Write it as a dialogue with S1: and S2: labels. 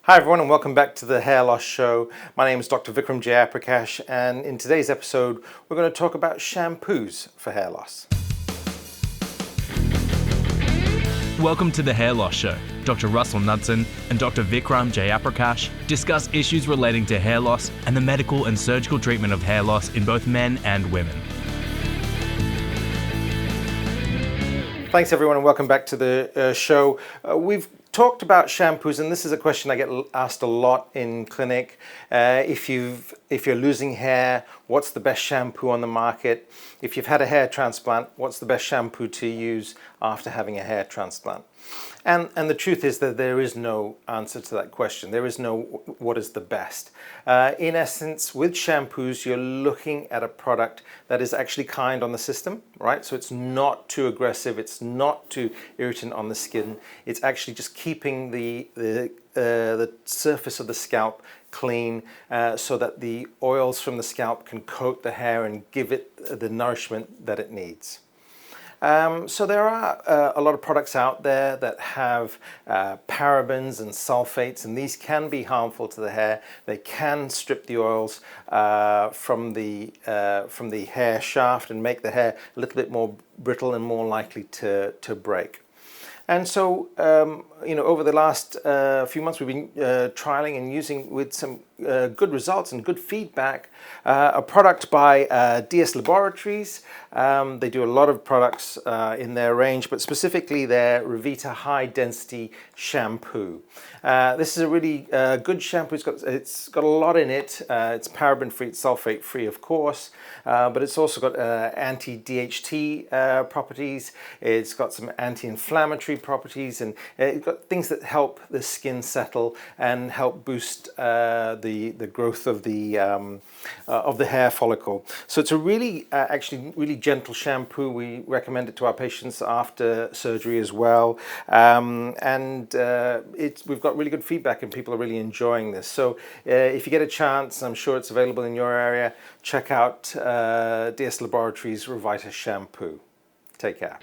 S1: Hi everyone and welcome back to the Hair Loss Show. My name is Dr. Vikram Jayaprakash, and in today's episode we're going to talk about shampoos for hair loss.
S2: Welcome to the Hair Loss Show. Dr. Russell Knudsen and Dr. Vikram Jayaprakash discuss issues relating to hair loss and the medical and surgical treatment of hair loss in both men and women.
S1: Thanks everyone and welcome back to the show. We've talked about shampoos, and this is a question I get asked a lot in clinic. If you're losing hair, what's the best shampoo on the market? If you've had a hair transplant, what's the best shampoo to use after having a hair transplant? And the truth is that there is no answer to that question. There is no what is the best. In essence, with shampoos, you're looking at a product that is actually kind on the system, right? So it's not too aggressive, it's not too irritant on the skin. It's actually just keeping the surface of the scalp clean so that the oils from the scalp can coat the hair and give it the nourishment that it needs. So there are a lot of products out there that have parabens and sulfates, and these can be harmful to the hair. They can strip the oils from the hair shaft and make the hair a little bit more brittle and more likely to break. And so, over the last few months, we've been trialing and using with some good results and good feedback a product by DS Laboratories. They do a lot of products in their range, but specifically their Revita High Density Shampoo. This is a really good shampoo. It's got a lot in it. It's paraben-free, it's sulfate-free, of course, but it's also got anti-DHT properties. It's got some anti-inflammatory properties, and it's got things that help the skin settle and help boost the growth of the hair follicle. So it's a really actually really gentle shampoo. We recommend it to our patients after surgery as well, and we've got really good feedback and people are really enjoying this. So if you get a chance, I'm sure it's available in your area, check out DS Laboratories Revita Shampoo. Take care.